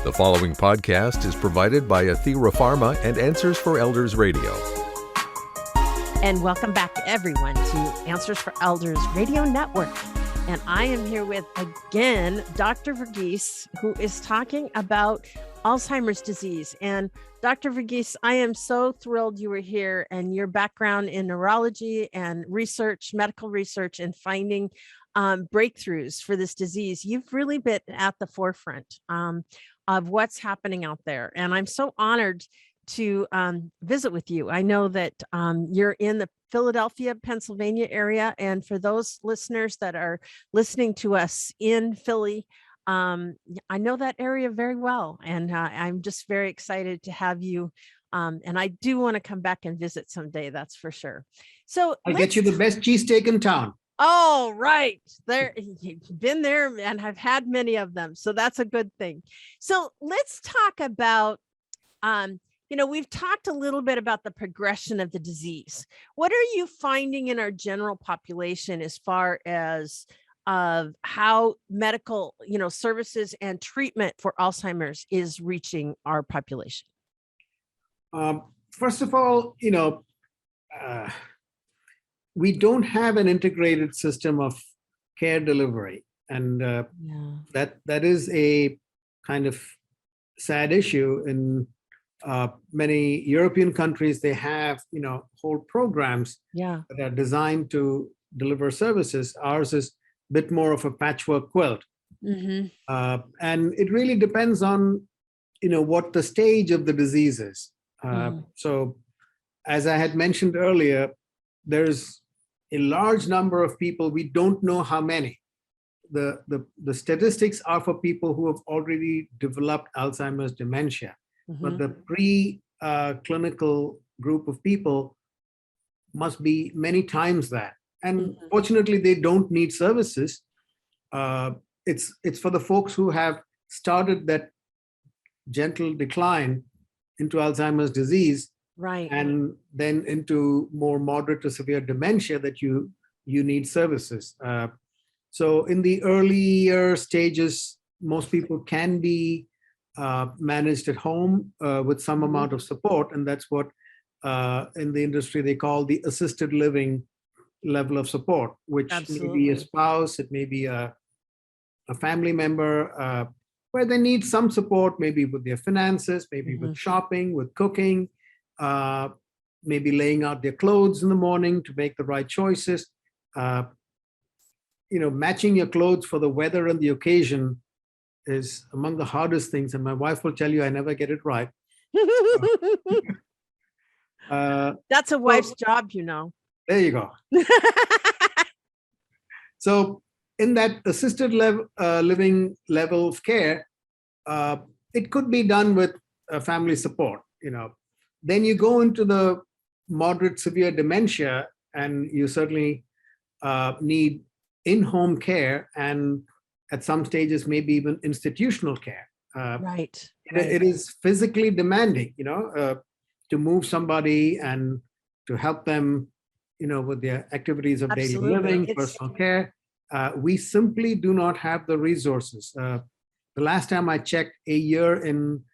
The following podcast is provided by Athira Pharma and Answers for Elders Radio. And welcome back, everyone, to Answers for Elders Radio Network. And I am here with, again, Dr. Verghese, who is talking about Alzheimer's disease. And Dr. Verghese, I am so thrilled you were here, and your background in neurology and research, medical research, and finding breakthroughs for this disease. You've really been at the forefront of what's happening out there. And I'm so honored to visit with you. I know that you're in the Philadelphia, Pennsylvania area. And for those listeners that are listening to us in Philly, I know that area very well. And I'm just very excited to have you. And I do want to come back and visit someday, that's for sure. So I'll get you the best cheesesteak in town. Oh, right. There, you've been there and have had many of them. So that's a good thing. So let's talk about, we've talked a little bit about the progression of the disease. What are you finding in our general population as far as how medical, services and treatment for Alzheimer's is reaching our population? First of all, we don't have an integrated system of care delivery. And that is a kind of sad issue. In many European countries, they have, whole programs that are designed to deliver services. Ours is a bit more of a patchwork quilt. Mm-hmm. And it really depends on, what the stage of the disease is. So as I had mentioned earlier, there's a large number of people, we don't know how many. The statistics are for people who have already developed Alzheimer's dementia. Mm-hmm. But the pre-clinical group of people must be many times that. And fortunately, they don't need services. It's for the folks who have started that gentle decline into Alzheimer's disease, right, and then into more moderate to severe dementia that you need services. So in the earlier stages, most people can be managed at home with some amount of support, and that's what in the industry they call the assisted living level of support, which may be a spouse, it may be a family member, where they need some support, maybe with their finances, maybe with shopping, with cooking, maybe laying out their clothes in the morning to make the right choices. Matching your clothes for the weather and the occasion is among the hardest things. And my wife will tell you, I never get it right. That's a wife's job, There you go. So in that assisted living level of care, it could be done with family support, Then you go into the moderate severe dementia, and you certainly need in-home care, and at some stages, maybe even institutional care. Right. It is physically demanding, to move somebody and to help them, with their activities of daily living, personal care. We simply do not have the resources. The last time I checked, a year in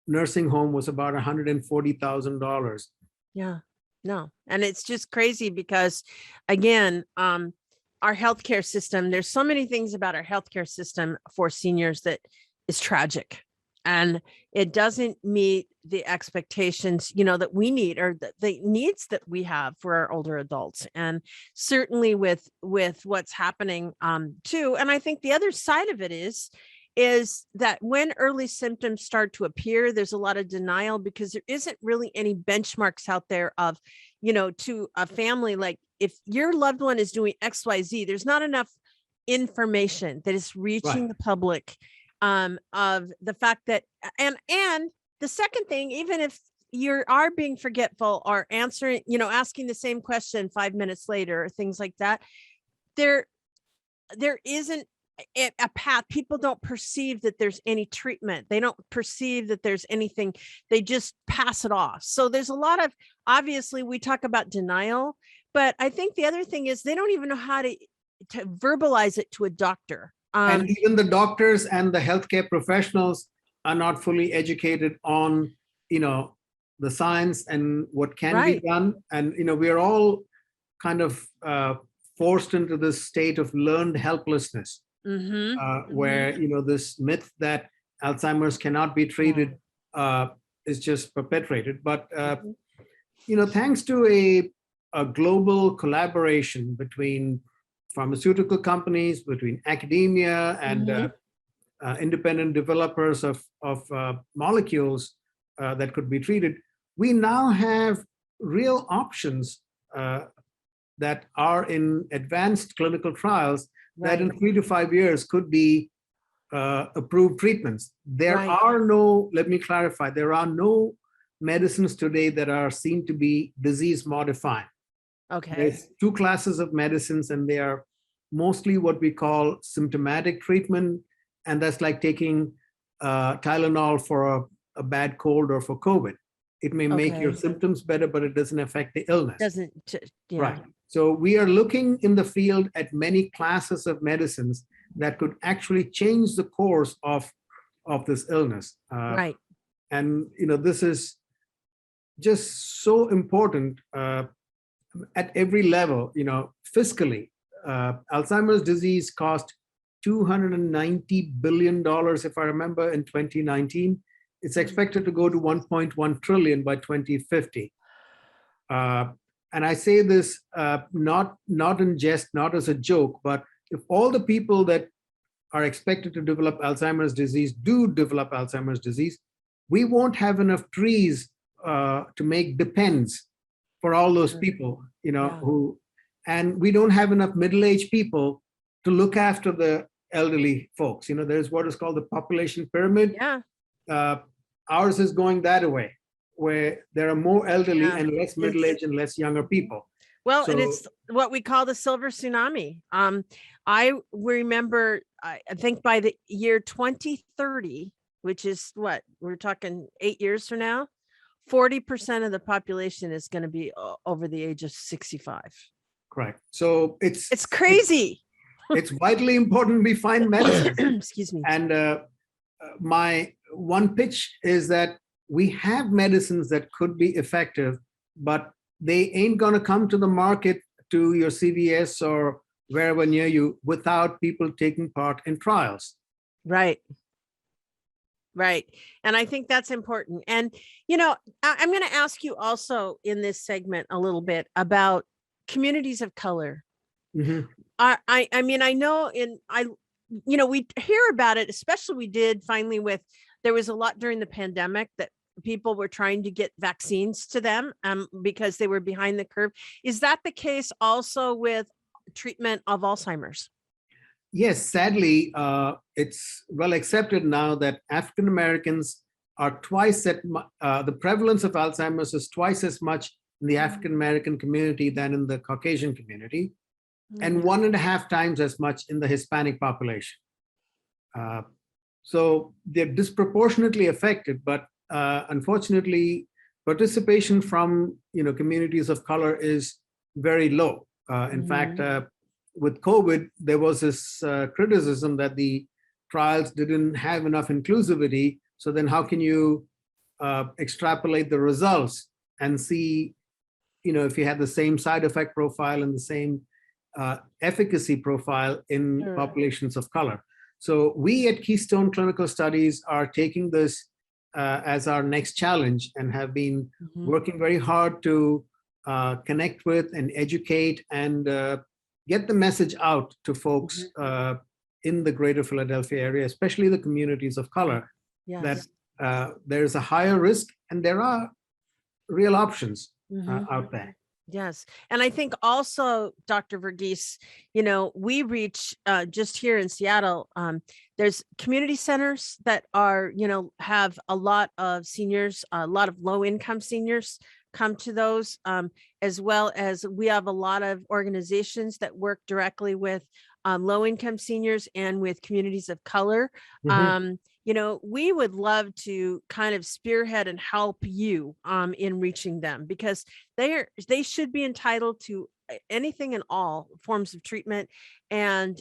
nursing home was about $140,000. Yeah, no. And it's just crazy because, again, our healthcare system, there's so many things about our healthcare system for seniors that is tragic. And it doesn't meet the expectations, that we need, or the needs that we have for our older adults. And certainly with what's happening too. And I think the other side of it is that when early symptoms start to appear, there's a lot of denial because there isn't really any benchmarks out there of, to a family, like if your loved one is doing XYZ, there's not enough information that is reaching the public of the fact that, and the second thing, even if you are being forgetful or answering, asking the same question 5 minutes later or things like that, there isn't a path. People don't perceive that there's any treatment. They don't perceive that there's anything. They just pass it off. So there's a lot of, obviously we talk about denial, but I think the other thing is they don't even know how to verbalize it to a doctor. And even the doctors and the healthcare professionals are not fully educated on, the science and what can be Right. done. And, we are all kind of forced into this state of learned helplessness, where, this myth that Alzheimer's cannot be treated is just perpetrated. But, thanks to a global collaboration between pharmaceutical companies, between academia and independent developers of molecules that could be treated, we now have real options that are in advanced clinical trials that in 3 to 5 years could be approved treatments. There are no, let me clarify, there are no medicines today that are seen to be disease modifying. Okay. There's 2 classes of medicines, and they are mostly what we call symptomatic treatment. And that's like taking Tylenol for a bad cold or for COVID. It may make your symptoms better, but it doesn't affect the illness. Right. So we are looking in the field at many classes of medicines that could actually change the course of this illness. And, this is just so important at every level. Fiscally, Alzheimer's disease cost $290 billion, if I remember, in 2019. It's expected to go to 1.1 trillion by 2050. And I say this not in jest, not as a joke, but if all the people that are expected to develop Alzheimer's disease do develop Alzheimer's disease, we won't have enough trees to make depends for all those people, and we don't have enough middle-aged people to look after the elderly folks. There's what is called the population pyramid. Ours is going that way, where there are more elderly and less middle-aged and less younger people. Well, and it's what we call the silver tsunami. I remember, I think by the year 2030, which is what we're talking 8 years from now, 40% of the population is going to be over the age of 65. Correct. So it's crazy. It's vitally important we find medicine. Excuse me. And my one pitch is that we have medicines that could be effective, but they ain't going to come to the market, to your CVS or wherever near you, without people taking part in trials. Right. And I think that's important. And, I'm going to ask you also in this segment a little bit about communities of color. I mean, I know we hear about it, especially we did finally there was a lot during the pandemic that people were trying to get vaccines to them because they were behind the curve. Is that the case also with treatment of Alzheimer's? Yes, sadly, it's well accepted now that African Americans are the prevalence of Alzheimer's is twice as much in the African American community than in the Caucasian community, and 1.5 times as much in the Hispanic population. So they're disproportionately affected, but unfortunately, participation from communities of color is very low. In fact, with COVID, there was this criticism that the trials didn't have enough inclusivity. So then how can you extrapolate the results and see, if you had the same side effect profile and the same efficacy profile in populations of color? So we at Keystone Clinical Studies are taking this as our next challenge and have been working very hard to connect with and educate and get the message out to folks in the greater Philadelphia area, especially the communities of color, that there's a higher risk and there are real options out there. Yes. And I think also, Dr. Verghese, we reach just here in Seattle, there's community centers that are, have a lot of seniors, a lot of low income seniors come to those, as well as we have a lot of organizations that work directly with low income seniors and with communities of color. We would love to kind of spearhead and help you in reaching them, because they should be entitled to anything and all forms of treatment. And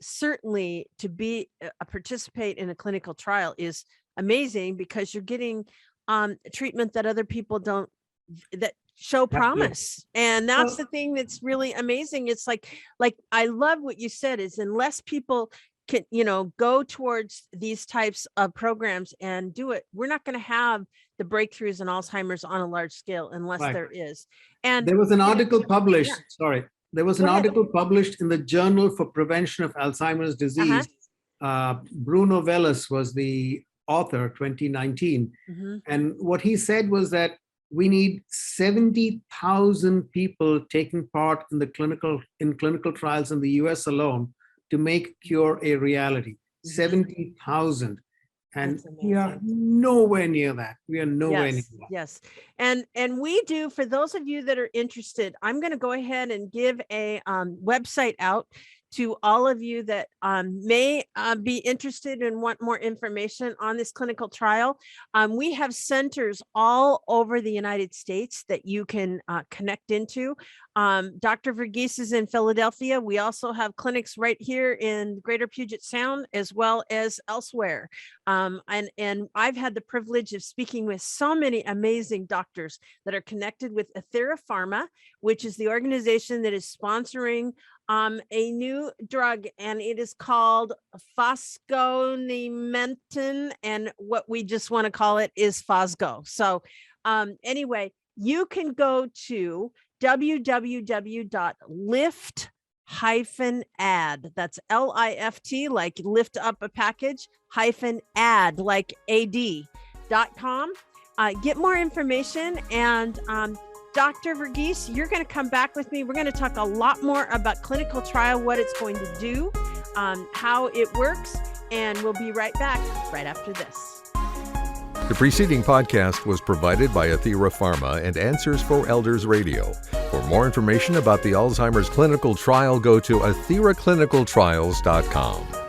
certainly to participate in a clinical trial is amazing because you're getting treatment that other people don't, that show promise. And that's the thing that's really amazing. It's like I love what you said, is unless people can, go towards these types of programs and do it, we're not going to have the breakthroughs in Alzheimer's on a large scale unless there is. And there was an article published, yeah. There was an article published in the Journal for Prevention of Alzheimer's Disease. Bruno Velas was the author, 2019. And what he said was that we need 70,000 people taking part in clinical trials in the US alone to make cure a reality. 70,000. And we are nowhere near that. We are nowhere near that. Yes. And we do, for those of you that are interested, I'm going to go ahead and give a website out to all of you that may be interested and want more information on this clinical trial. We have centers all over the United States that you can connect into. Dr. Verghese is in Philadelphia. We also have clinics right here in Greater Puget Sound, as well as elsewhere. And I've had the privilege of speaking with so many amazing doctors that are connected with Athera Pharma, which is the organization that is sponsoring a new drug, and it is called fosgonimeton, and what we just want to call it is Fosgo. So anyway, you can go to www.lift-add, that's LIFT, like lift up a package, -add, like AD.com. Get more information. And Dr. Verghese, you're going to come back with me. We're going to talk a lot more about clinical trial, what it's going to do, how it works, and we'll be right back right after this. The preceding podcast was provided by Athera Pharma and Answers for Elders Radio. For more information about the Alzheimer's clinical trial, go to atheraclinicaltrials.com.